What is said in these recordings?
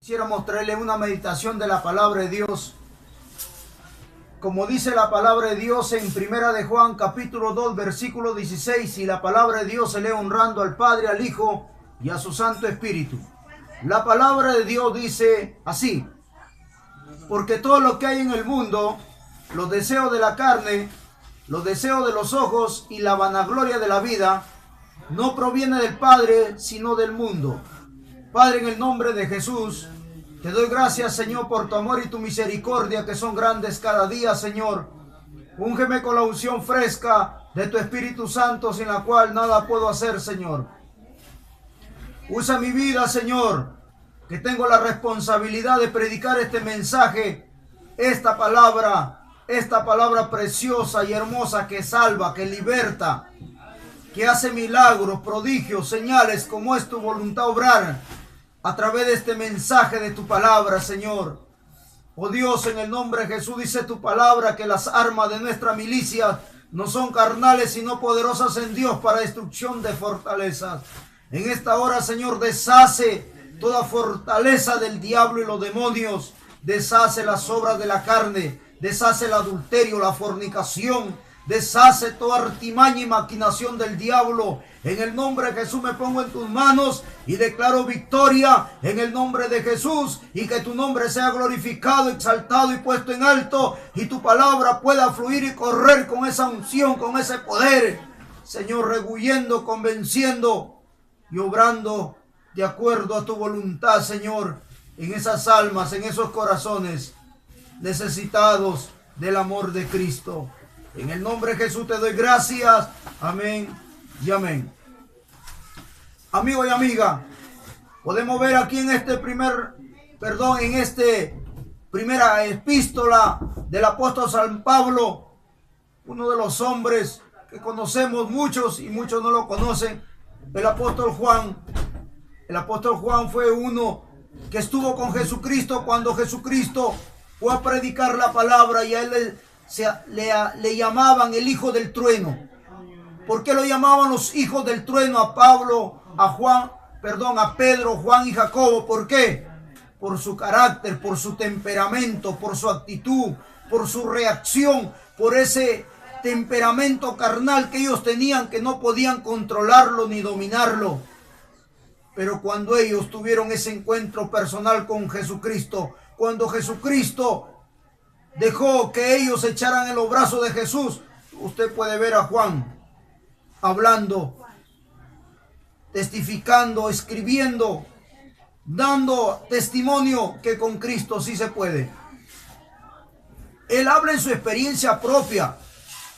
Quisiéramos traerle una meditación de la palabra de Dios. Como dice la palabra de Dios en Primera de Juan, capítulo 2, versículo 16, y la palabra de Dios se lee honrando al Padre, al Hijo y a su Santo Espíritu. La palabra de Dios dice así: porque todo lo que hay en el mundo, los deseos de la carne, los deseos de los ojos y la vanagloria de la vida, no proviene del Padre, sino del mundo. Padre, en el nombre de Jesús, te doy gracias, Señor, por tu amor y tu misericordia, que son grandes cada día, Señor. Úngeme con la unción fresca de tu Espíritu Santo, sin la cual nada puedo hacer, Señor. Usa mi vida, Señor, que tengo la responsabilidad de predicar este mensaje, esta palabra preciosa y hermosa que salva, que liberta, que hace milagros, prodigios, señales, como es tu voluntad obrar a través de este mensaje de tu palabra, Señor. Oh Dios, en el nombre de Jesús dice tu palabra que las armas de nuestra milicia no son carnales, sino poderosas en Dios para destrucción de fortalezas. En esta hora, Señor, deshace toda fortaleza del diablo y los demonios. Deshace las obras de la carne, deshace el adulterio, la fornicación, deshace toda artimaña y maquinación del diablo. En el nombre de Jesús me pongo en tus manos y declaro victoria en el nombre de Jesús, y que tu nombre sea glorificado, exaltado y puesto en alto, y tu palabra pueda fluir y correr con esa unción, con ese poder, Señor, regullendo, convenciendo y obrando de acuerdo a tu voluntad, Señor, en esas almas, en esos corazones necesitados del amor de Cristo. En el nombre de Jesús te doy gracias. Amén y amén. Amigo y amiga, podemos ver aquí en primera epístola del apóstol San Pablo, uno de los hombres que conocemos muchos y muchos no lo conocen, el apóstol Juan. El apóstol Juan fue uno que estuvo con Jesucristo cuando Jesucristo fue a predicar la palabra, y a él le llamaban el hijo del trueno. ¿Por qué lo llamaban los hijos del trueno a Pablo, a Pedro, Juan y Jacobo? ¿Por qué? Por su carácter, por su temperamento, por su actitud, por su reacción, por ese temperamento carnal que ellos tenían, que no podían controlarlo ni dominarlo. Pero cuando ellos tuvieron ese encuentro personal con Jesucristo, cuando Jesucristo dejó que ellos se echaran en los brazos de Jesús, usted puede ver a Juan hablando, testificando, escribiendo, dando testimonio que con Cristo sí se puede. Él habla en su experiencia propia,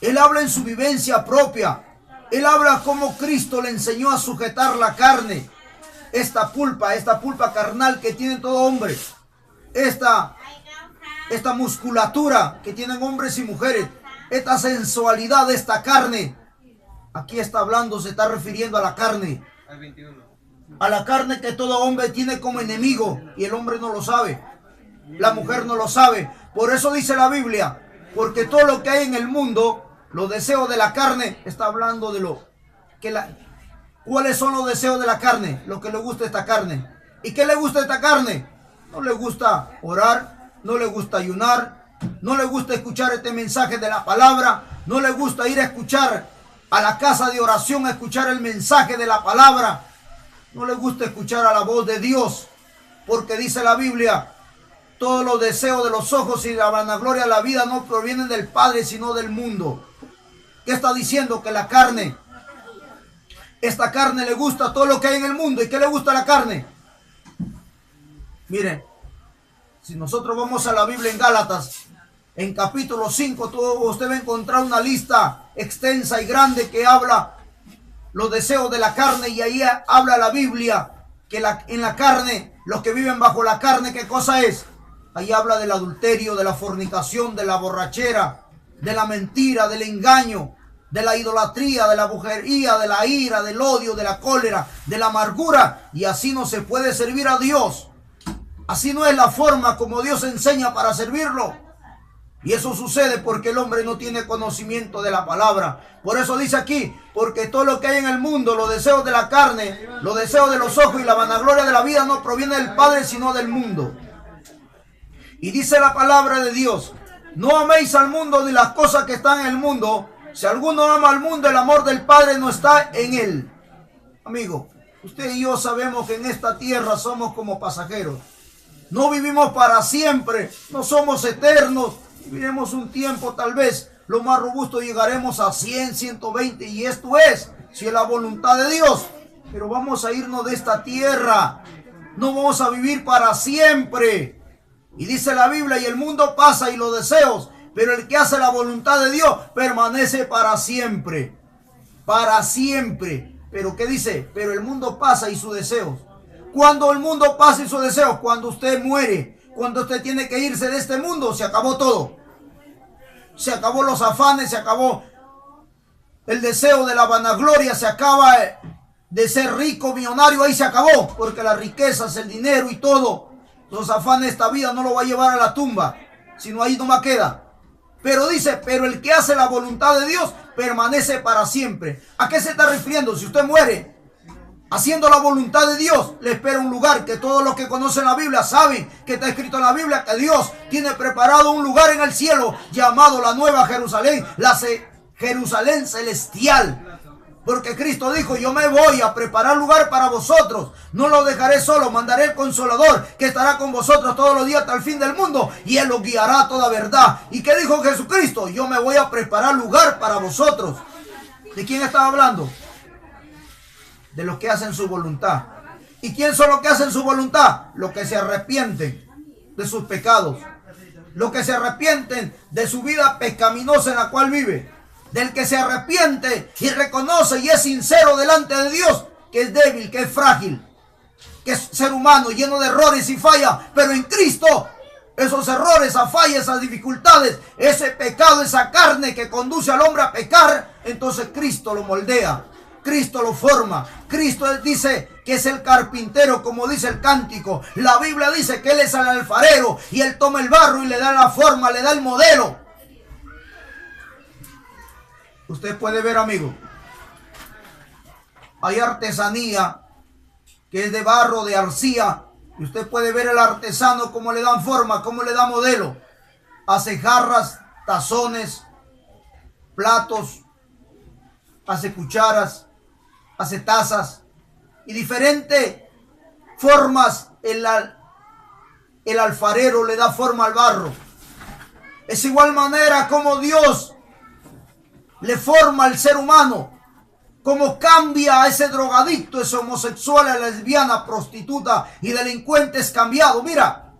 él habla en su vivencia propia, él habla cómo Cristo le enseñó a sujetar la carne, esta pulpa carnal que tiene todo hombre, esta musculatura que tienen hombres y mujeres, esta sensualidad de esta carne. Aquí está hablando, se está refiriendo a la carne. A la carne que todo hombre tiene como enemigo, y el hombre no lo sabe, la mujer no lo sabe. Por eso dice la Biblia, porque todo lo que hay en el mundo, los deseos de la carne, está hablando de ¿cuáles son los deseos de la carne? Lo que le gusta a esta carne. ¿Y qué le gusta a esta carne? No le gusta orar, no le gusta ayunar, no le gusta escuchar este mensaje de la palabra, no le gusta ir a escuchar a la casa de oración, a escuchar el mensaje de la palabra, no le gusta escuchar a la voz de Dios, porque dice la Biblia, todos los deseos de los ojos y la vanagloria de la vida no provienen del Padre, sino del mundo. ¿Qué está diciendo? Que la carne, esta carne le gusta todo lo que hay en el mundo. ¿Y qué le gusta a la carne? Miren, si nosotros vamos a la Biblia en Gálatas, en capítulo 5, usted va a encontrar una lista extensa y grande que habla los deseos de la carne, y ahí habla la Biblia que en la carne, los que viven bajo la carne, ¿qué cosa es? Ahí habla del adulterio, de la fornicación, de la borrachera, de la mentira, del engaño, de la idolatría, de la brujería, de la ira, del odio, de la cólera, de la amargura. Y así no se puede servir a Dios. Así no es la forma como Dios enseña para servirlo. Y eso sucede porque el hombre no tiene conocimiento de la palabra. Por eso dice aquí, porque todo lo que hay en el mundo, los deseos de la carne, los deseos de los ojos y la vanagloria de la vida no proviene del Padre, sino del mundo. Y dice la palabra de Dios, no améis al mundo ni las cosas que están en el mundo. Si alguno ama al mundo, el amor del Padre no está en él. Amigo, usted y yo sabemos que en esta tierra somos como pasajeros. No vivimos para siempre, no somos eternos. Viviremos un tiempo, tal vez lo más robusto llegaremos a 100, 120, y esto es, si es la voluntad de Dios. Pero vamos a irnos de esta tierra, no vamos a vivir para siempre. Y dice la Biblia, y el mundo pasa y los deseos, pero el que hace la voluntad de Dios permanece para siempre. Para siempre. Pero ¿qué dice? Pero el mundo pasa y sus deseos. Cuando el mundo pasa y sus deseos, cuando usted muere, cuando usted tiene que irse de este mundo, se acabó todo. Se acabó los afanes, se acabó el deseo de la vanagloria, se acaba de ser rico, millonario, ahí se acabó. Porque las riquezas, el dinero y todo, los afanes de esta vida no lo va a llevar a la tumba, sino ahí nomás queda. Pero dice, pero el que hace la voluntad de Dios permanece para siempre. ¿A qué se está refiriendo? Si usted muere haciendo la voluntad de Dios, le espera un lugar que todos los que conocen la Biblia saben que está escrito en la Biblia que Dios tiene preparado un lugar en el cielo llamado la Nueva Jerusalén, la Jerusalén celestial. Porque Cristo dijo, yo me voy a preparar lugar para vosotros, no lo dejaré solo, mandaré el Consolador que estará con vosotros todos los días hasta el fin del mundo, y Él los guiará a toda verdad. ¿Y qué dijo Jesucristo? Yo me voy a preparar lugar para vosotros. ¿De quién estaba hablando? De los que hacen su voluntad. ¿Y quién son los que hacen su voluntad? Los que se arrepienten de sus pecados, los que se arrepienten de su vida pecaminosa en la cual vive. Del que se arrepiente y reconoce y es sincero delante de Dios, que es débil, que es frágil, que es ser humano lleno de errores y fallas, pero en Cristo esos errores, esas fallas, esas dificultades, ese pecado, esa carne que conduce al hombre a pecar, entonces Cristo lo moldea, Cristo lo forma. Cristo dice que es el carpintero, como dice el cántico. La Biblia dice que Él es el alfarero y Él toma el barro y le da la forma, le da el modelo. Usted puede ver, amigo, hay artesanía que es de barro, de arcilla, y usted puede ver el artesano cómo le dan forma, cómo le da modelo. Hace jarras, tazones, platos, hace cucharas, hace tazas y diferentes formas. El alfarero le da forma al barro. Es igual manera como Dios le forma al ser humano, como cambia a ese drogadicto, ese homosexual, a lesbiana, prostituta y delincuente es cambiado. Mira,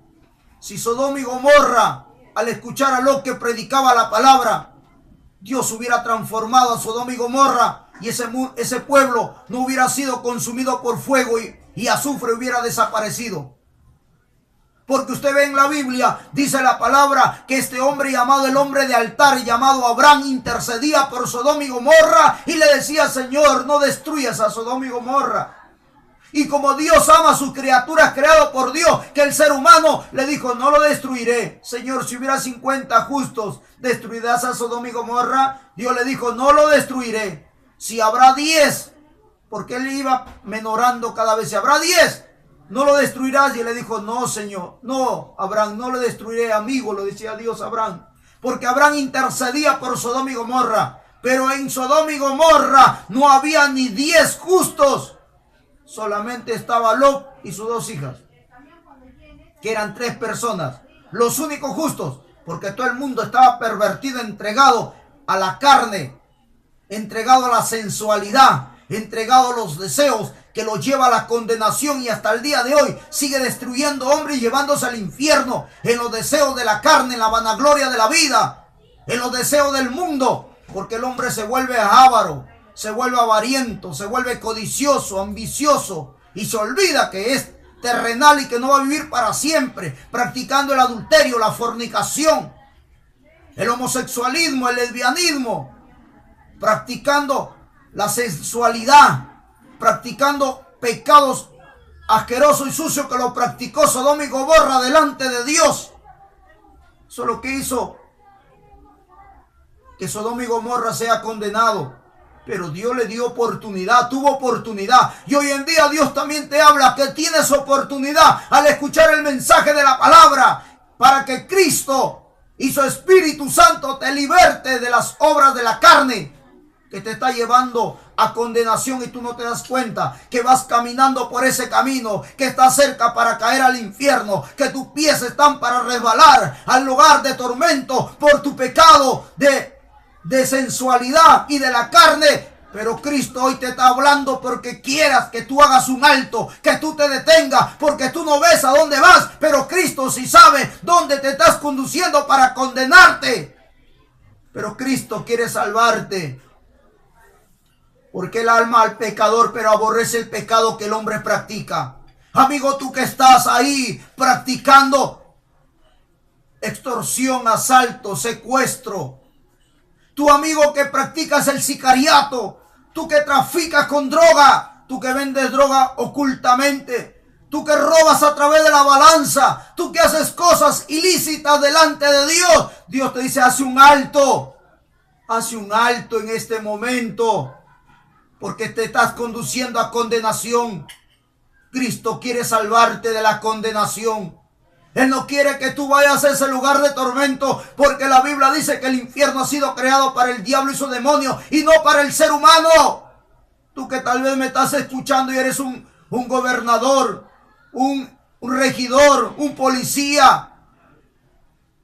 si Sodoma y Gomorra, al escuchar a Lot que predicaba la palabra, Dios hubiera transformado a Sodoma y Gomorra y ese pueblo no hubiera sido consumido por fuego y azufre hubiera desaparecido. Porque usted ve en la Biblia, dice la palabra, que este hombre llamado el hombre de altar, llamado Abraham, intercedía por Sodoma y Gomorra y le decía, Señor, no destruyas a Sodoma y Gomorra. Y como Dios ama a sus criaturas creado por Dios, que el ser humano le dijo, no lo destruiré. Señor, si hubiera 50 justos, ¿destruirás a Sodoma y Gomorra? Dios le dijo, no lo destruiré. Si habrá 10, porque él iba menorando cada vez, si habrá 10, no lo destruirás. Y él le dijo, no, Señor, no, Abraham, no lo destruiré, amigo, lo decía Dios a Abraham. Porque Abraham intercedía por Sodoma y Gomorra. Pero en Sodoma y Gomorra no había ni 10 justos. Solamente estaba Lot y sus 2 hijas, que eran 3 personas, los únicos justos, porque todo el mundo estaba pervertido, entregado a la carne, entregado a la sensualidad, entregado a los deseos que los lleva a la condenación, y hasta el día de hoy sigue destruyendo hombres y llevándose al infierno en los deseos de la carne, en la vanagloria de la vida, en los deseos del mundo, porque el hombre se vuelve avaro, se vuelve avariento, se vuelve codicioso, ambicioso, y se olvida que es terrenal y que no va a vivir para siempre, practicando el adulterio, la fornicación, el homosexualismo, el lesbianismo, practicando la sensualidad, practicando pecados asquerosos y sucios que lo practicó Sodoma y Gomorra delante de Dios. Eso es lo que hizo que Sodoma y Gomorra sea condenado. Pero Dios le dio oportunidad, tuvo oportunidad. Y hoy en día Dios también te habla que tienes oportunidad al escuchar el mensaje de la palabra, para que Cristo y su Espíritu Santo te liberte de las obras de la carne que te está llevando a condenación, y tú no te das cuenta que vas caminando por ese camino que está cerca para caer al infierno, que tus pies están para resbalar al lugar de tormento por tu pecado de sensualidad y de la carne. Pero Cristo hoy te está hablando porque quieras que tú hagas un alto, que tú te detengas, porque tú no ves a dónde vas, pero Cristo sí sabe dónde te estás conduciendo para condenarte. Pero Cristo quiere salvarte, porque el alma al pecador, pero aborrece el pecado que el hombre practica. Amigo, tú que estás ahí practicando extorsión, asalto, secuestro, tu amigo que practicas el sicariato, tú que traficas con droga, tú que vendes droga ocultamente, tú que robas a través de la balanza, tú que haces cosas ilícitas delante de Dios, Dios te dice: hace un alto en este momento, porque te estás conduciendo a condenación. Cristo quiere salvarte de la condenación. Él no quiere que tú vayas a ese lugar de tormento, porque la Biblia dice que el infierno ha sido creado para el diablo y sus demonios, y no para el ser humano. Tú que tal vez me estás escuchando y eres un gobernador, un regidor, un policía,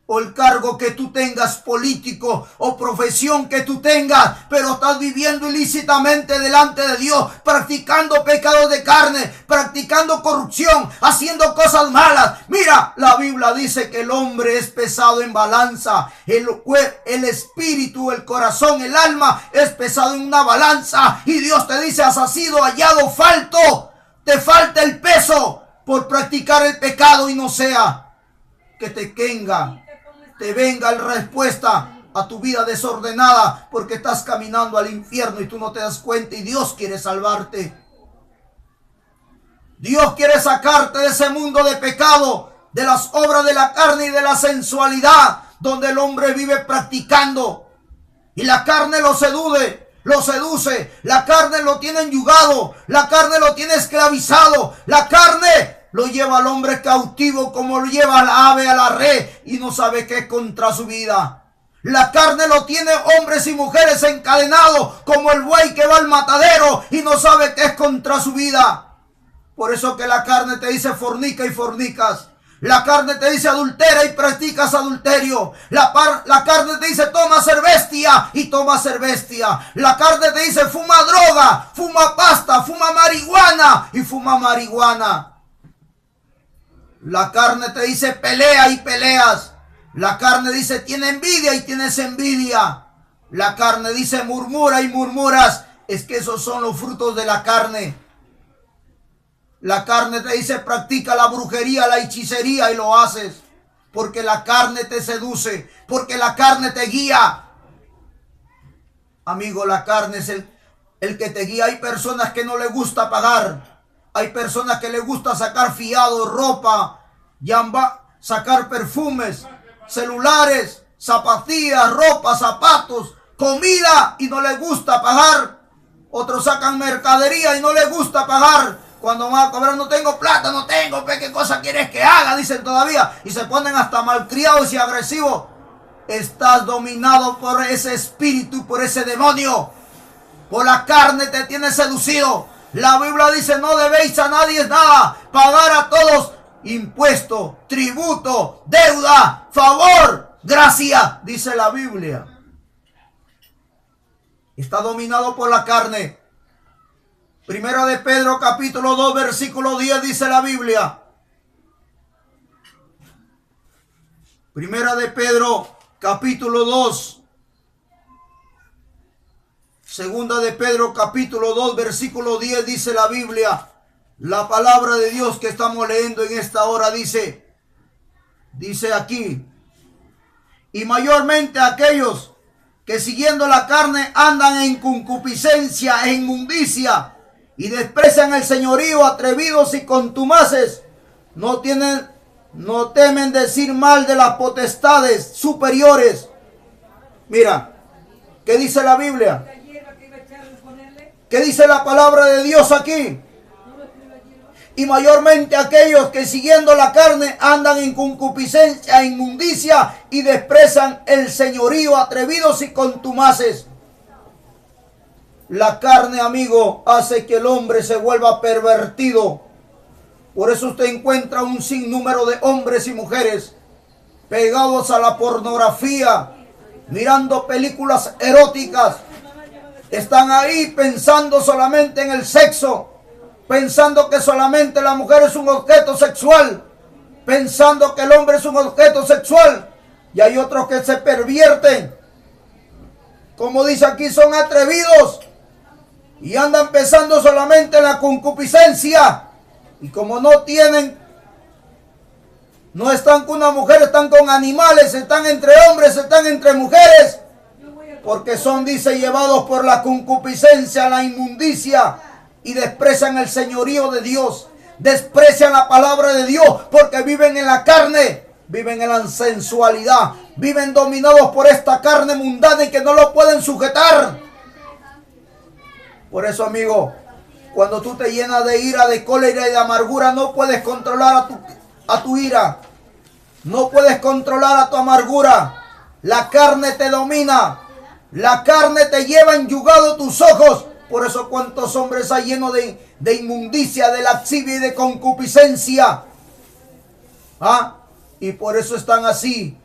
o el cargo que tú tengas, político o profesión que tú tengas, pero estás viviendo ilícitamente delante de Dios, practicando pecados de carne, practicando corrupción, haciendo cosas malas. Mira, la Biblia dice que el hombre es pesado en balanza, el espíritu, el corazón, el alma es pesado en una balanza, y Dios te dice: has sido hallado falto, te falta el peso por practicar el pecado, y no sea que te venga la respuesta a tu vida desordenada, porque estás caminando al infierno y tú no te das cuenta, y Dios quiere salvarte. Dios quiere sacarte de ese mundo de pecado, de las obras de la carne y de la sensualidad, donde el hombre vive practicando, y la carne lo seduce, la carne lo tiene enyugado, la carne lo tiene esclavizado, la carne lo lleva al hombre cautivo, como lo lleva al ave a la red, y no sabe qué es contra su vida. La carne lo tiene hombres y mujeres encadenados, como el buey que va al matadero y no sabe qué es contra su vida. Por eso que la carne te dice: fornica y fornicas. La carne te dice: adultera y practicas adulterio. La carne te dice: toma ser bestia y toma ser bestia. La carne te dice: fuma droga, fuma pasta, fuma marihuana y fuma marihuana. La carne te dice: pelea y peleas. La carne dice: tiene envidia y tienes envidia. La carne dice: murmura y murmuras. Es que esos son los frutos de la carne. La carne te dice: practica la brujería, la hechicería, y lo haces, porque la carne te seduce, porque la carne te guía. Amigo, la carne es el que te guía. Hay personas que no les gusta pagar. Hay personas que les gusta sacar fiado, ropa, sacar perfumes, celulares, zapatillas, ropa, zapatos, comida, y no les gusta pagar. Otros sacan mercadería y no les gusta pagar. Cuando van a cobrar: no tengo plata, no tengo, ¿qué cosa quieres que haga?, dicen todavía, y se ponen hasta malcriados y agresivos. Estás dominado por ese espíritu y por ese demonio. Por la carne te tienes seducido. La Biblia dice: no debéis a nadie nada, pagar a todos impuesto, tributo, deuda, favor, gracia, dice la Biblia. Está dominado por la carne. Primera de Pedro capítulo 2 versículo 10 dice la Biblia. Primera de Pedro capítulo 2. Segunda de Pedro capítulo 2 versículo 10 dice la Biblia. La palabra de Dios que estamos leyendo en esta hora dice aquí: y mayormente aquellos que siguiendo la carne andan en concupiscencia e inmundicia, y desprecian el señorío, atrevidos y contumaces, no temen decir mal de las potestades superiores. Mira, ¿Qué dice la Biblia? ¿Qué dice la palabra de Dios aquí? Y mayormente aquellos que siguiendo la carne andan en concupiscencia, inmundicia y desprecian el señorío, atrevidos y contumaces. La carne, amigo, hace que el hombre se vuelva pervertido. Por eso usted encuentra un sinnúmero de hombres y mujeres pegados a la pornografía, mirando películas eróticas. Están ahí pensando solamente en el sexo, pensando que solamente la mujer es un objeto sexual, pensando que el hombre es un objeto sexual. Y hay otros que se pervierten. Como dice aquí, son atrevidos y andan pensando solamente en la concupiscencia. Y como no están con una mujer, están con animales, están entre hombres, están entre mujeres. Porque son, dice, llevados por la concupiscencia, la inmundicia, y desprecian el señorío de Dios. Desprecian la palabra de Dios porque viven en la carne, viven en la sensualidad, viven dominados por esta carne mundana y que no lo pueden sujetar. Por eso, amigo, cuando tú te llenas de ira, de cólera y de amargura, no puedes controlar a tu ira. No puedes controlar a tu amargura. La carne te domina. La carne te lleva enyugado tus ojos. Por eso cuántos hombres hay llenos de inmundicia, de lascivia y de concupiscencia. Y por eso están así,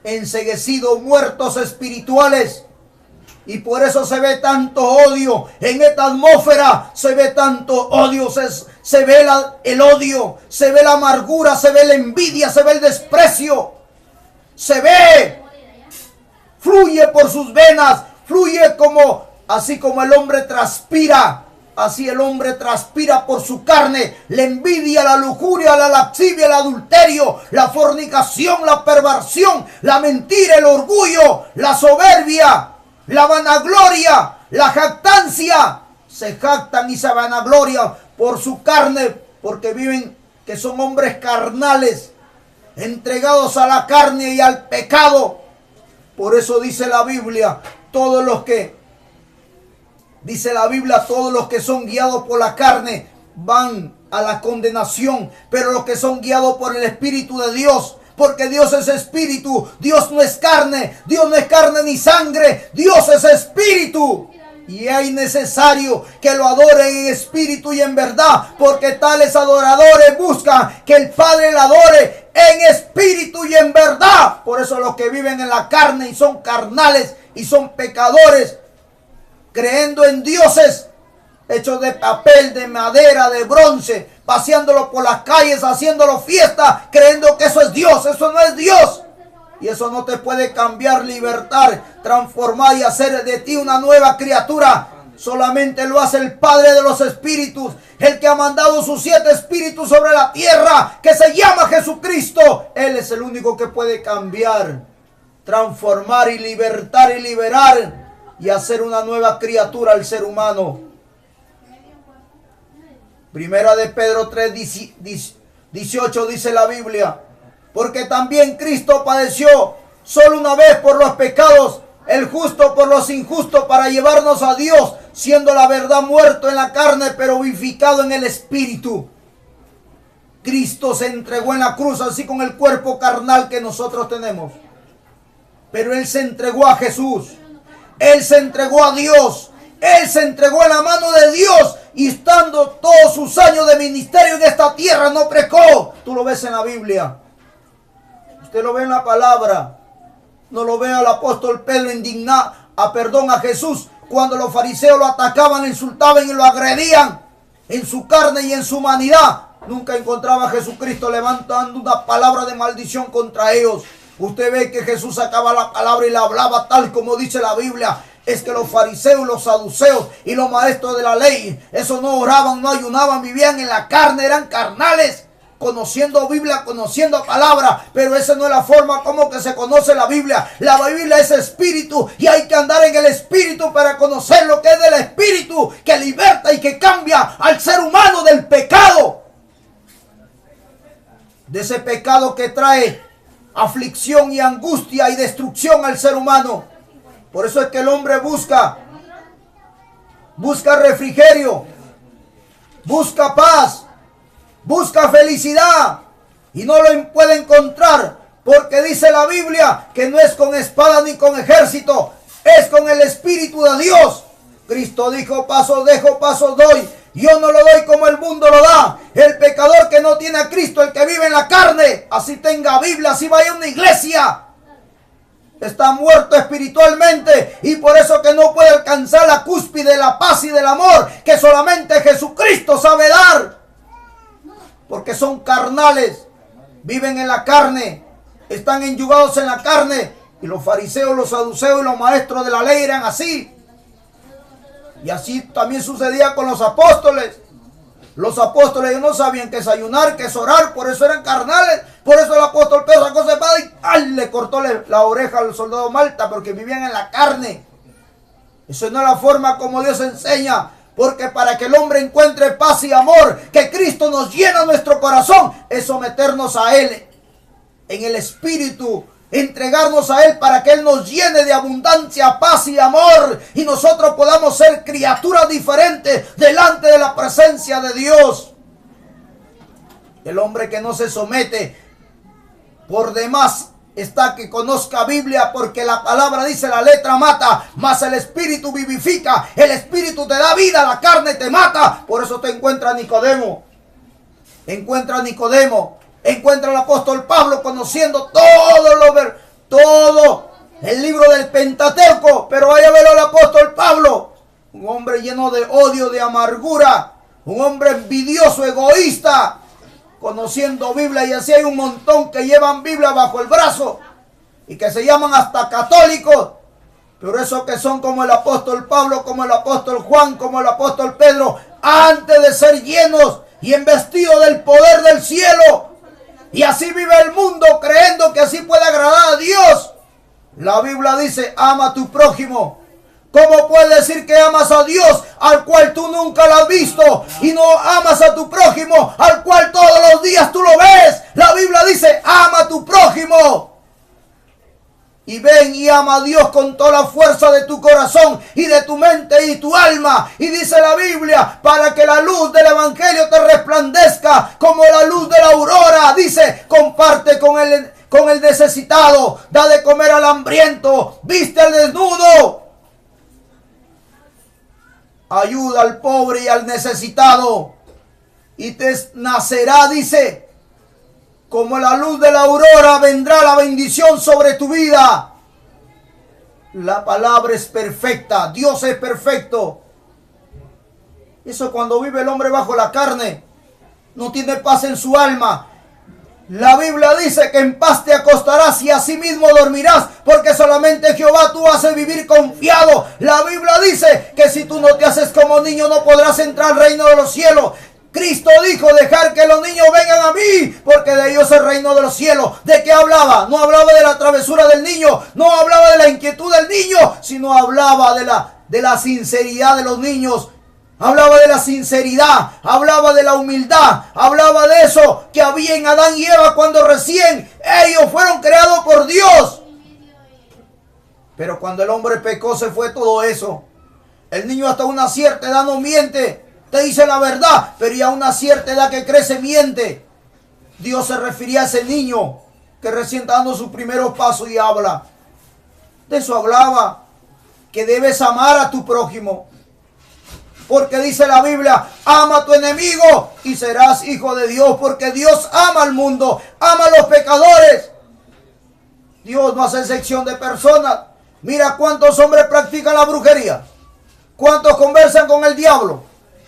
enceguecidos, muertos espirituales. Y por eso se ve tanto odio en esta atmósfera. Se ve tanto odio, se ve el odio, se ve la amargura, se ve la envidia, se ve el desprecio. Se ve, fluye por sus venas, fluye así como el hombre transpira. Así el hombre transpira por su carne. La envidia, la lujuria, la lascivia, el adulterio, la fornicación, la perversión, la mentira, el orgullo, la soberbia, la vanagloria, la jactancia. Se jactan y se vanaglorian por su carne, porque viven, que son hombres carnales, entregados a la carne y al pecado. Por eso dice la Biblia, todos los que son guiados por la carne van a la condenación, pero los que son guiados por el Espíritu de Dios, porque Dios es espíritu, Dios no es carne ni sangre, Dios es espíritu. Y es necesario que lo adoren en espíritu y en verdad, porque tales adoradores buscan que el Padre lo adore en espíritu y en verdad. Por eso los que viven en la carne y son carnales y son pecadores, creyendo en dioses hechos de papel, de madera, de bronce, paseándolo por las calles, haciéndolo fiesta, creyendo que eso es Dios. Eso no es Dios. Y eso no te puede cambiar, libertar, transformar y hacer de ti una nueva criatura. Solamente lo hace el Padre de los espíritus, el que ha mandado sus 7 espíritus sobre la tierra, que se llama Jesucristo. Él es el único que puede cambiar, transformar y libertar y liberar y hacer una nueva criatura al ser humano. Primera de Pedro 3:18 dice la Biblia: porque también Cristo padeció solo una vez por los pecados, el justo por los injustos, para llevarnos a Dios, siendo la verdad muerto en la carne, pero vivificado en el espíritu. Cristo se entregó en la cruz, así con el cuerpo carnal que nosotros tenemos. Pero Él se entregó a Jesús. Él se entregó a Dios. Él se entregó en la mano de Dios. Y estando todos sus años de ministerio en esta tierra, no pecó. Tú lo ves en la Biblia. Usted lo ve en la palabra. No lo ve al apóstol Pedro indignado, a Jesús, cuando los fariseos lo atacaban, lo insultaban y lo agredían en su carne y en su humanidad. Nunca encontraba a Jesucristo levantando una palabra de maldición contra ellos. Usted ve que Jesús sacaba la palabra y la hablaba tal como dice la Biblia. Es que los fariseos, los saduceos y los maestros de la ley, esos no oraban, no ayunaban, vivían en la carne, eran carnales, conociendo Biblia, conociendo palabra, pero esa no es la forma como que se conoce la Biblia. La Biblia es espíritu y hay que andar en el espíritu para conocer lo que es del espíritu, que liberta y que cambia al ser humano del pecado. De ese pecado que trae aflicción y angustia y destrucción al ser humano. Por eso es que el hombre busca refrigerio, busca paz, busca felicidad y no lo puede encontrar, porque dice la Biblia que no es con espada ni con ejército, es con el Espíritu de Dios. Cristo dijo: paso dejo, paso doy. Yo no lo doy como el mundo lo da. El pecador que no tiene a Cristo, el que vive en la carne, así tenga Biblia, así vaya a una iglesia, está muerto espiritualmente, y por eso que no puede alcanzar la cúspide de la paz y del amor que solamente Jesucristo sabe dar, porque son carnales, viven en la carne, están enyugados en la carne. Y los fariseos, los saduceos y los maestros de la ley eran así. Y así también sucedía con los apóstoles. Los apóstoles no sabían qué es ayunar, qué es orar, por eso eran carnales. Por eso el apóstol Pedro sacó su espada y ¡ay!, le cortó la oreja al soldado Malta, porque vivían en la carne. Eso no es la forma como Dios enseña, porque para que el hombre encuentre paz y amor, que Cristo nos llena nuestro corazón, es someternos a Él en el Espíritu, entregarnos a Él para que Él nos llene de abundancia, paz y amor, y nosotros podamos ser criaturas diferentes delante de la presencia de Dios. El hombre que no se somete, por demás está que conozca Biblia, porque la palabra dice: la letra mata, mas el Espíritu vivifica. El Espíritu te da vida, la carne te mata. Por eso te encuentra Nicodemo. Encuentra al apóstol Pablo conociendo todo el libro del Pentateuco, pero vaya a verlo al apóstol Pablo, un hombre lleno de odio, de amargura, un hombre envidioso, egoísta, conociendo Biblia. Y así hay un montón que llevan Biblia bajo el brazo y que se llaman hasta católicos, pero esos que son como el apóstol Pablo, como el apóstol Juan, como el apóstol Pedro, antes de ser llenos y embestidos del poder del cielo. Y así vive el mundo, creyendo que así puede agradar a Dios. La Biblia dice: ama a tu prójimo. ¿Cómo puedes decir que amas a Dios, al cual tú nunca lo has visto, y no amas a tu prójimo, al cual todos los días tú lo ves? La Biblia dice: ama a tu prójimo. Y ven y ama a Dios con toda la fuerza de tu corazón y de tu mente y tu alma. Y dice la Biblia: para que la luz del Evangelio te resplandezca como la luz de la aurora. Dice: comparte con el necesitado, da de comer al hambriento, viste al desnudo, ayuda al pobre y al necesitado, y te nacerá, dice, como la luz de la aurora vendrá la bendición sobre tu vida. La palabra es perfecta, Dios es perfecto. Eso cuando vive el hombre bajo la carne, no tiene paz en su alma. La Biblia dice que en paz te acostarás y asimismo dormirás, porque solamente Jehová tú haces vivir confiado. La Biblia dice que si tú no te haces como niño, no podrás entrar al reino de los cielos. Cristo dijo: dejar que los niños vengan a mí, porque de ellos es el reino de los cielos. ¿De qué hablaba? No hablaba de la travesura del niño, no hablaba de la inquietud del niño, sino hablaba de la sinceridad de los niños. Hablaba de la sinceridad, hablaba de la humildad, hablaba de eso que había en Adán y Eva cuando recién ellos fueron creados por Dios. Pero cuando el hombre pecó, se fue todo eso. El niño hasta una cierta edad no miente, te dice la verdad, pero ya a una cierta edad que crece miente. Dios se refería a ese niño que recién está dando sus primeros pasos y habla. De eso hablaba, que debes amar a tu prójimo. Porque dice la Biblia: ama a tu enemigo y serás hijo de Dios. Porque Dios ama al mundo, ama a los pecadores. Dios no hace excepción de personas. Mira cuántos hombres practican la brujería, cuántos conversan con el diablo,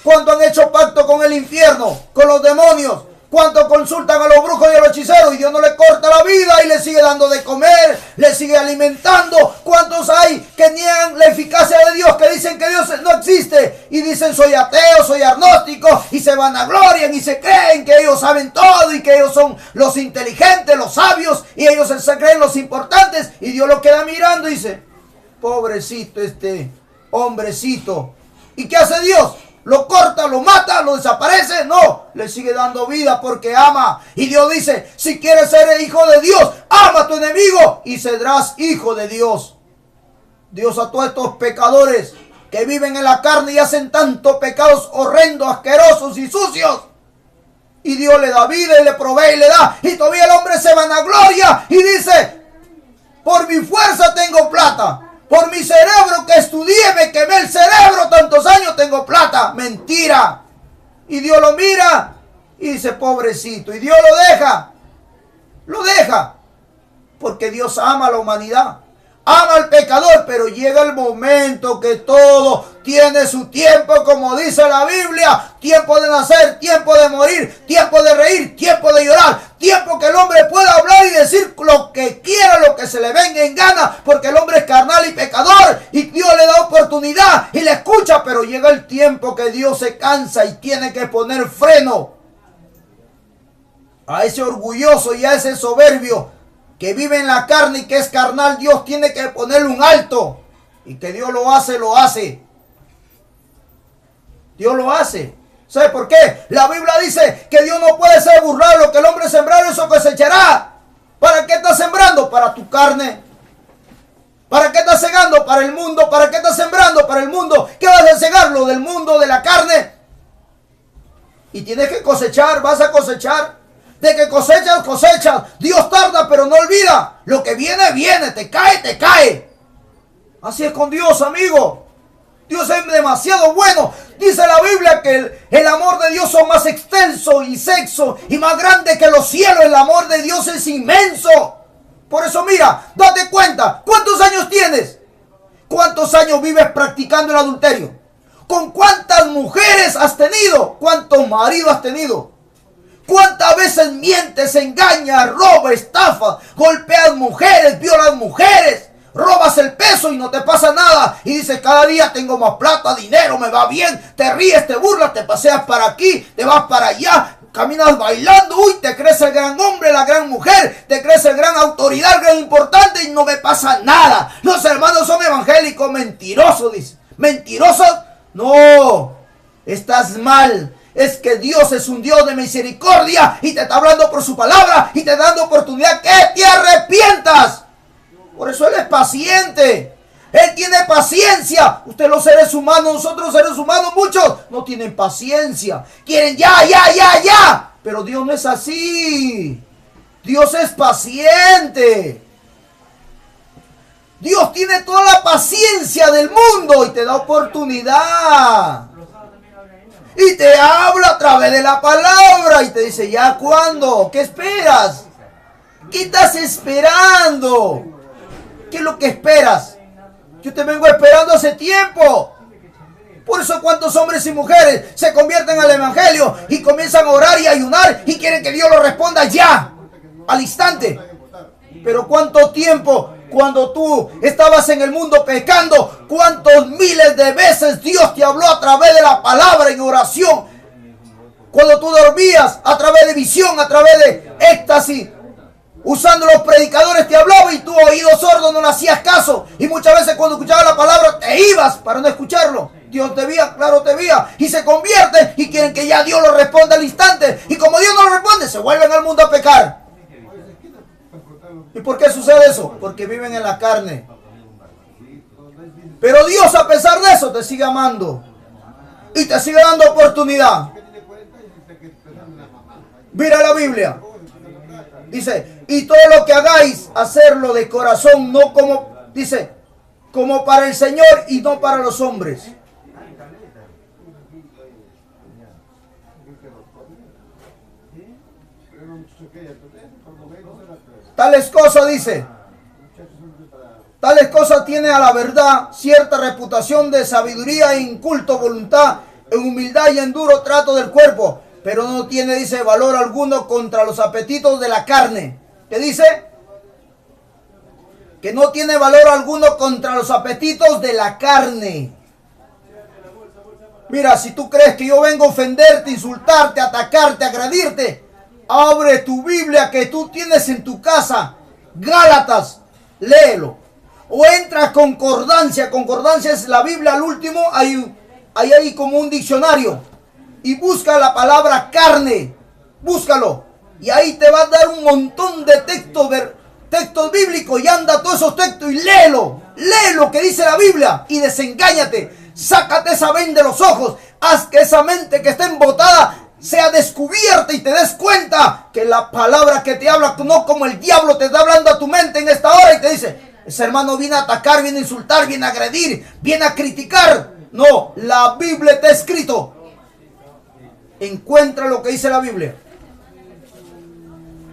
cuántos han hecho pacto con el infierno, con los demonios, cuántos consultan a los brujos y a los hechiceros y Dios no le corta la vida y le sigue dando de comer, le sigue alimentando. ¿Cuántos hay que niegan la eficacia de Dios, que dicen que Dios no existe y dicen: soy ateo, soy agnóstico, y se vanaglorian y se creen que ellos saben todo y que ellos son los inteligentes, los sabios, y ellos se creen los importantes? Y Dios lo queda mirando y dice: pobrecito este hombrecito. ¿Y qué hace Dios? ¿Lo corta, lo mata, lo desaparece? No, le sigue dando vida porque ama. Y Dios dice: si quieres ser hijo de Dios, ama a tu enemigo y serás hijo de Dios. Dios a todos estos pecadores que viven en la carne y hacen tantos pecados horrendos, asquerosos y sucios. Y Dios le da vida y le provee y le da. Y todavía el hombre se vanagloria y dice, por mi fuerza tengo plata. Por mi cerebro que estudié, me quemé el cerebro tantos años, tengo plata. Mentira. Y Dios lo mira y dice, pobrecito. Y Dios lo deja. Lo deja. Porque Dios ama a la humanidad. Ama al pecador, pero llega el momento que todo tiene su tiempo, como dice la Biblia. Tiempo de nacer, tiempo de morir, tiempo de reír, tiempo de llorar. Tiempo que el hombre pueda hablar y decir lo que quiera, lo que se le venga en gana. Porque el hombre es carnal y pecador. Y Dios le da oportunidad y le escucha. Pero llega el tiempo que Dios se cansa y tiene que poner freno a ese orgulloso y a ese soberbio que vive en la carne y que es carnal. Dios tiene que ponerle un alto. Y que Dios lo hace, lo hace. Dios lo hace. ¿Sabe por qué? La Biblia dice que Dios no puede ser burlado. Lo que el hombre sembrará, eso cosechará. ¿Para qué estás sembrando? Para tu carne. ¿Para qué estás segando? Para el mundo. ¿Para qué estás sembrando? Para el mundo. ¿Qué vas a cegar? Lo del mundo, de la carne. Y tienes que cosechar, vas a cosechar. De que cosechas, cosechas. Dios tarda, pero no olvida. Lo que viene, viene. Te cae, te cae. Así es con Dios, amigo. Dios es demasiado bueno. Dice la Biblia que el amor de Dios es más extenso y sexo y más grande que los cielos. El amor de Dios es inmenso. Por eso mira, date cuenta. ¿Cuántos años tienes? ¿Cuántos años vives practicando el adulterio? ¿Con cuántas mujeres has tenido? ¿Cuántos maridos has tenido? ¿Cuántas veces mientes, engañas, robas, estafas, golpeas mujeres, violas mujeres, robas el peso y no te pasa nada? Y dices, cada día tengo más plata, dinero, me va bien, te ríes, te burlas, te paseas para aquí, te vas para allá, caminas bailando, uy, te crees el gran hombre, la gran mujer, te crees el gran autoridad, el gran importante y no me pasa nada. Los hermanos son evangélicos, mentirosos, dice. ¿Mentirosos? No, estás mal. Es que Dios es un Dios de misericordia y te está hablando por su palabra y te está dando oportunidad que te arrepientas. Por eso Él es paciente. Él tiene paciencia. Ustedes los seres humanos, nosotros seres humanos, muchos no tienen paciencia. Quieren ya, ya, ya, ya. Pero Dios no es así. Dios es paciente. Dios tiene toda la paciencia del mundo y te da oportunidad. Y te habla a través de la palabra y te dice, ¿ya cuándo? ¿Qué esperas? ¿Qué estás esperando? ¿Qué es lo que esperas? Yo te vengo esperando hace tiempo. Por eso cuántos hombres y mujeres se convierten al evangelio y comienzan a orar y ayunar y quieren que Dios lo responda ya, al instante. Pero cuánto tiempo cuando tú estabas en el mundo pecando, cuántos miles de veces Dios te habló a través de la palabra en oración. Cuando tú dormías, a través de visión, a través de éxtasis, usando los predicadores te hablaba y tu oído sordo no le hacías caso. Y muchas veces cuando escuchabas la palabra te ibas para no escucharlo. Dios te veía, claro te veía. Y se convierten y quieren que ya Dios lo responda al instante. Y como Dios no lo responde, se vuelven al mundo a pecar. ¿Y por qué sucede eso? Porque viven en la carne. Pero Dios, a pesar de eso, te sigue amando. Y te sigue dando oportunidad. Mira la Biblia. Dice, y todo lo que hagáis, hacerlo de corazón, no como, dice, como para el Señor y no para los hombres. Tales cosas, dice, tales cosas tiene a la verdad cierta reputación de sabiduría e inculto voluntad, en humildad y en duro trato del cuerpo, pero no tiene, dice, valor alguno contra los apetitos de la carne. ¿Qué dice? Que no tiene valor alguno contra los apetitos de la carne. Mira, si tú crees que yo vengo a ofenderte, insultarte, atacarte, agredirte, abre tu Biblia que tú tienes en tu casa, Gálatas, léelo. O entra a concordancia. Concordancia es la Biblia al último, hay como un diccionario. Y busca la palabra carne, búscalo. Y ahí te va a dar un montón de textos bíblicos y anda todos esos textos y léelo. lee lo que dice la Biblia y desengáñate. Sácate esa venda de los ojos. Haz que esa mente que está embotada sea descubierta y te des cuenta que la palabra que te habla, no como el diablo te está hablando a tu mente en esta hora y te dice, ese hermano viene a atacar, viene a insultar, viene a agredir, viene a criticar. No, la Biblia está escrito. Encuentra lo que dice la Biblia.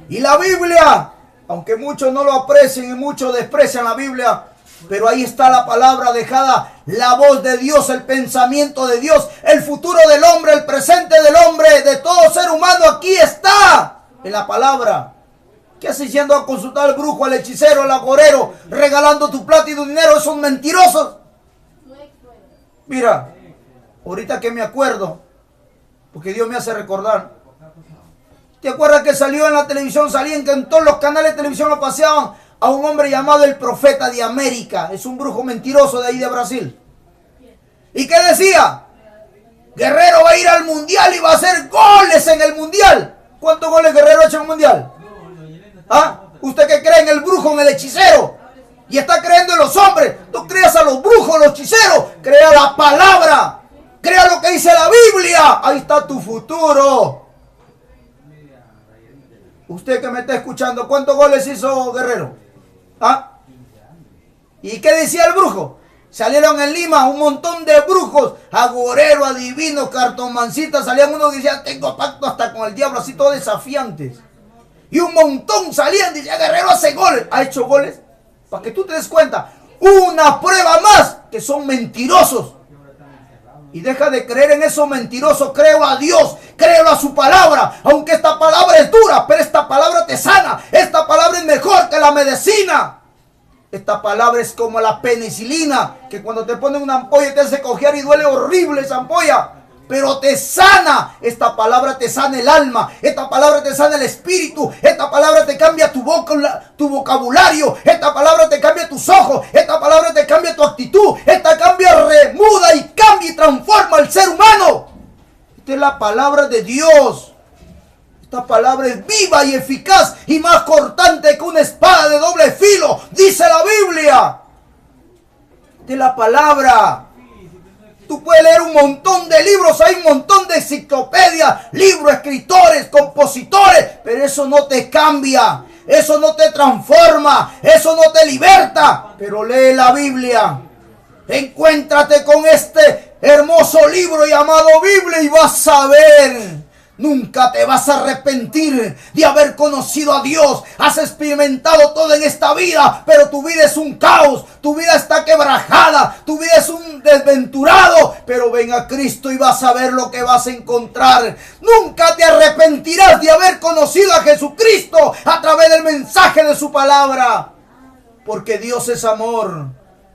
Y la Biblia, aunque muchos no lo aprecien y muchos desprecian la Biblia, pero ahí está la palabra dejada, la voz de Dios, el pensamiento de Dios, el futuro del hombre, el presente del hombre, de todo ser humano, aquí está en la palabra. ¿Qué haces yendo a consultar al brujo, al hechicero, al agorero, regalando tu plata y tu dinero? Esos mentirosos. Mira, ahorita que me acuerdo, porque Dios me hace recordar. ¿Te acuerdas que salió en la televisión, salían que en todos los canales de televisión lo paseaban a un hombre llamado el Profeta de América? Es un brujo mentiroso de ahí de Brasil. ¿Y qué decía? Guerrero va a ir al mundial y va a hacer goles en el mundial. ¿Cuántos goles Guerrero ha hecho en el mundial? ¿Ah? ¿Usted qué cree en el brujo, en el hechicero? Y está creyendo en los hombres. No creas a los brujos, los hechiceros. Crea la palabra. Crea lo que dice la Biblia. Ahí está tu futuro. Usted que me está escuchando, ¿cuántos goles hizo Guerrero? ¿Ah? ¿Y qué decía el brujo? Salieron en Lima un montón de brujos, agoreros, adivinos, cartomancitas. Salían unos que decían, tengo pacto hasta con el diablo, así todos desafiantes. Y un montón salían, decían, Guerrero hace goles. ¿Ha hecho goles? Para que tú te des cuenta, una prueba más que son mentirosos. Y deja de creer en esos mentirosos, créelo a Dios, créelo a su palabra. Aunque esta palabra es dura, pero esta palabra te sana. Esta palabra es mejor que la medicina. Esta palabra es como la penicilina, que cuando te ponen una ampolla te hace cojear y duele horrible esa ampolla. Pero te sana. Esta palabra te sana el alma. Esta palabra te sana el espíritu. Esta palabra te cambia tu vocabulario. Esta palabra te cambia tus ojos. Esta palabra te cambia tu actitud. Esta cambia, remuda y cambia y transforma al ser humano. Esta es la palabra de Dios. Esta palabra es viva y eficaz y más cortante que una espada de doble filo. Dice la Biblia. Esta es la palabra. Tú puedes leer un montón de libros, hay un montón de enciclopedias, libros, escritores, compositores, pero eso no te cambia, eso no te transforma, eso no te liberta. Pero lee la Biblia, encuéntrate con este hermoso libro llamado Biblia y vas a ver. Nunca te vas a arrepentir de haber conocido a Dios. Has experimentado todo en esta vida, pero tu vida es un caos. Tu vida está quebrajada. Tu vida es un desventurado. Pero ven a Cristo y vas a ver lo que vas a encontrar. Nunca te arrepentirás de haber conocido a Jesucristo a través del mensaje de su palabra. Porque Dios es amor.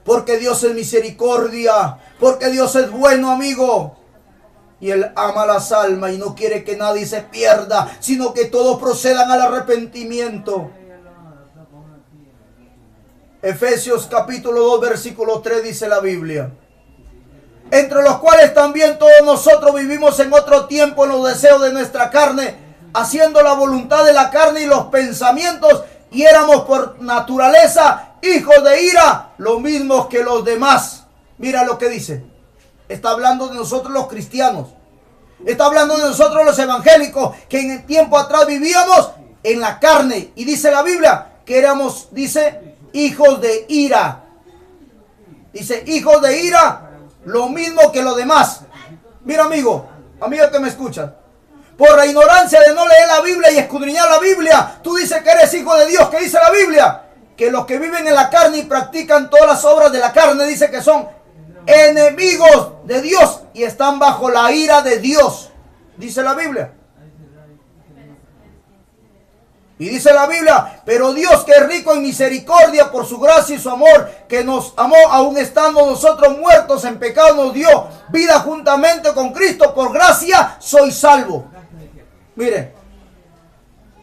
Porque Dios es misericordia. Porque Dios es bueno, amigo. Y Él ama las almas y no quiere que nadie se pierda, sino que todos procedan al arrepentimiento. Efesios capítulo 2, versículo 3 dice la Biblia. Entre los cuales también todos nosotros vivimos en otro tiempo en los deseos de nuestra carne, haciendo la voluntad de la carne y los pensamientos, y éramos por naturaleza hijos de ira, lo mismo que los demás. Mira lo que dice. Está hablando de nosotros los cristianos. Está hablando de nosotros los evangélicos, que en el tiempo atrás vivíamos en la carne. Y dice la Biblia que éramos, dice, hijos de ira. Dice, hijos de ira, lo mismo que los demás. Mira, amigo, amiga que me escuchas. Por la ignorancia de no leer la Biblia y escudriñar la Biblia, tú dices que eres hijo de Dios. ¿Qué dice la Biblia? Que los que viven en la carne y practican todas las obras de la carne, dice que son enemigos de Dios y están bajo la ira de Dios, dice la Biblia. Y dice la Biblia, pero Dios, que es rico en misericordia por su gracia y su amor, que nos amó aún estando nosotros muertos en pecado, nos dio vida juntamente con Cristo. Por gracia soy salvo. Mire,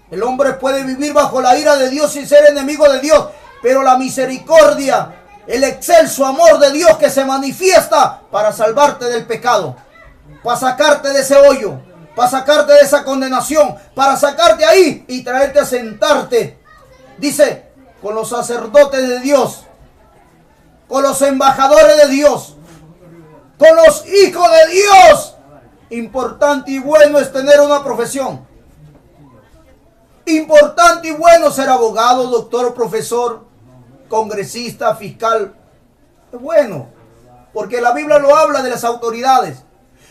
el hombre puede vivir bajo la ira de Dios sin ser enemigo de Dios, pero la misericordia, el excelso amor de Dios que se manifiesta para salvarte del pecado, para sacarte de ese hoyo, para sacarte de esa condenación, para sacarte ahí y traerte a sentarte, dice, con los sacerdotes de Dios. con los embajadores de Dios, con los hijos de Dios. Importante y bueno es tener una profesión. Importante y bueno ser abogado, doctor, profesor, congresista, fiscal. Es bueno, porque la Biblia lo habla de las autoridades.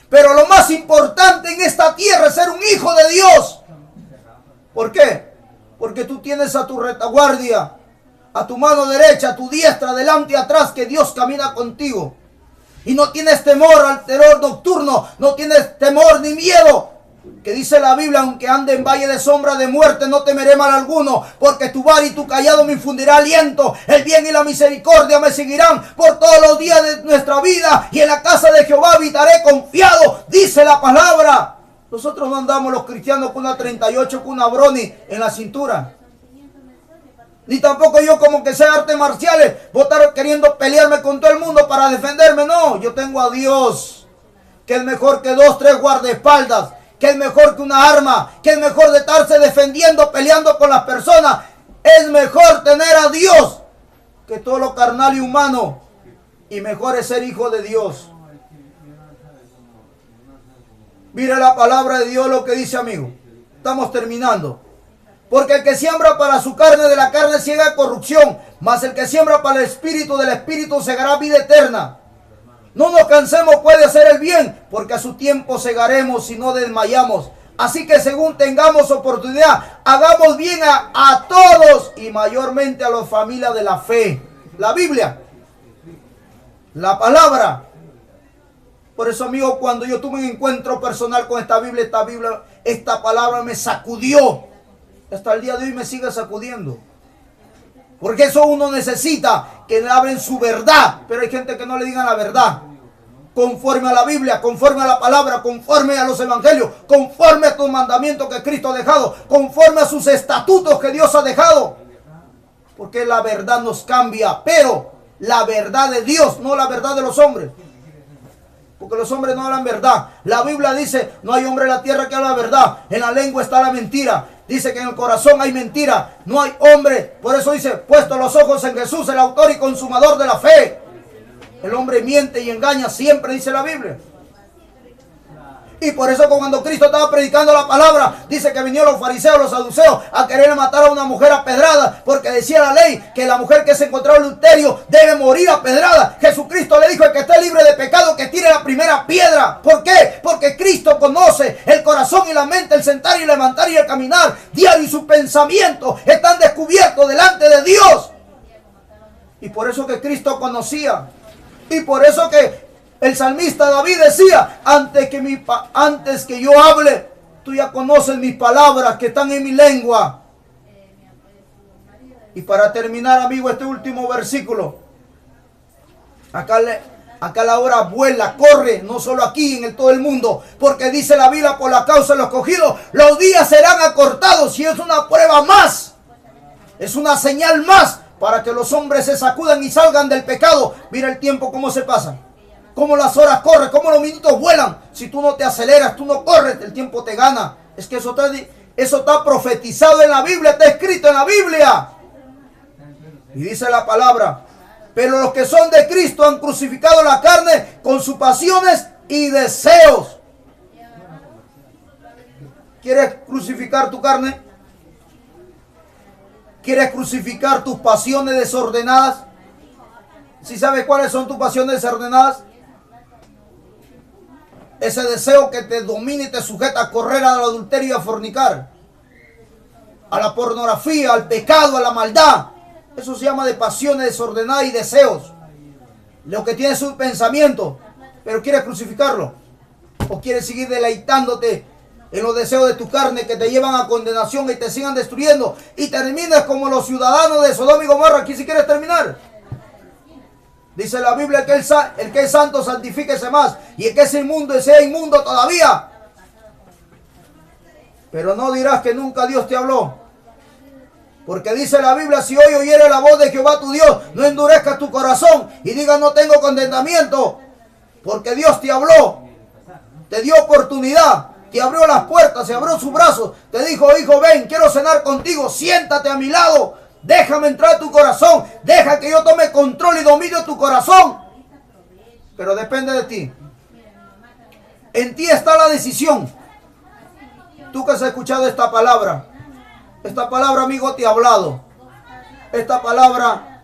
Pero lo más importante en esta tierra es ser un hijo de Dios. ¿Por qué? Porque tú tienes a tu retaguardia, a tu mano derecha, a tu diestra, adelante y atrás, que Dios camina contigo. Y no tienes temor al terror nocturno, no tienes temor ni miedo. Que dice la Biblia, aunque ande en valle de sombra de muerte, no temeré mal alguno, porque tu vara y tu cayado me infundirá aliento. El bien y la misericordia me seguirán por todos los días de nuestra vida, y en la casa de Jehová habitaré confiado, dice la palabra. Nosotros no andamos los cristianos con una 38, con una Brony en la cintura. Ni tampoco yo como que sé artes marciales, voy a estar queriendo pelearme con todo el mundo para defenderme. No, yo tengo a Dios, que es mejor que 2, 3 guardaespaldas, que es mejor que una arma, que es mejor de estarse defendiendo, peleando con las personas. Es mejor tener a Dios que todo lo carnal y humano. Y mejor es ser hijo de Dios. Mira la palabra de Dios lo que dice, amigo. Estamos terminando. Porque el que siembra para su carne, de la carne ciega corrupción, mas el que siembra para el espíritu, del espíritu segará vida eterna. No nos cansemos pues de hacer el bien, porque a su tiempo segaremos si no desmayamos. Así que según tengamos oportunidad, hagamos bien a todos, y mayormente a las familias de la fe. La Biblia, la palabra. Por eso, amigo, cuando yo tuve un encuentro personal con esta Biblia, esta palabra me sacudió. Hasta el día de hoy me sigue sacudiendo. Porque eso uno necesita, que le hablen su verdad. Pero hay gente que no le digan la verdad. Conforme a la Biblia, conforme a la palabra, conforme a los evangelios, conforme a tus mandamientos que Cristo ha dejado, conforme a sus estatutos que Dios ha dejado. Porque la verdad nos cambia, pero la verdad de Dios, no la verdad de los hombres. Porque los hombres no hablan verdad. La Biblia dice, no hay hombre en la tierra que habla verdad. En la lengua está la mentira. Dice que en el corazón hay mentira. No hay hombre. Por eso dice, puesto los ojos en Jesús, el autor y consumador de la fe. El hombre miente y engaña siempre, dice la Biblia. Y por eso cuando Cristo estaba predicando la palabra, dice que vinieron los fariseos, los saduceos, a querer matar a una mujer a pedrada, porque decía la ley que la mujer que se encontraba en adulterio debe morir a pedrada. Jesucristo le dijo, el que esté libre de pecado, que tire la primera piedra. ¿Por qué? Porque Cristo conoce el corazón y la mente, el sentar y el levantar y el caminar diario, y sus pensamientos están descubiertos delante de Dios. Y por eso que Cristo conocía. Y por eso que el salmista David decía, antes que yo hable, tú ya conoces mis palabras que están en mi lengua. Y para terminar, amigo, este último versículo. Acá la hora vuela, corre, no solo aquí, en todo el mundo. Porque dice la Biblia, por la causa de los escogidos, los días serán acortados. Y es una prueba más. Es una señal más para que los hombres se sacudan y salgan del pecado. Mira el tiempo cómo se pasa. Cómo las horas corren, cómo los minutos vuelan. Si tú no te aceleras, tú no corres, el tiempo te gana. Es que eso está profetizado en la Biblia, está escrito en la Biblia. Y dice la palabra, pero los que son de Cristo han crucificado la carne con sus pasiones y deseos. ¿Quieres crucificar tu carne? ¿Quieres crucificar tus pasiones desordenadas? ¿Sí sabes cuáles son tus pasiones desordenadas? Ese deseo que te domina y te sujeta a correr al adulterio y a fornicar, a la pornografía, al pecado, a la maldad. Eso se llama de pasiones desordenadas y deseos. Lo que tiene su pensamiento, pero quieres crucificarlo. O quieres seguir deleitándote en los deseos de tu carne que te llevan a condenación y te sigan destruyendo. Y terminas como los ciudadanos de Sodoma y Gomorra. Aquí si quieres terminar. Dice la Biblia que el que es santo santifíquese más. Y el que es inmundo sea inmundo todavía. Pero no dirás que nunca Dios te habló. Porque dice la Biblia, si hoy oyere la voz de Jehová tu Dios, no endurezcas tu corazón y digas no tengo contentamiento. Porque Dios te habló, te dio oportunidad, te abrió las puertas, te abrió sus brazos, te dijo, hijo, ven, quiero cenar contigo, siéntate a mi lado. Déjame entrar a tu corazón. Deja que yo tome control y dominio tu corazón. Pero depende de ti. En ti está la decisión. Tú que has escuchado esta palabra, amigo, te ha hablado. Esta palabra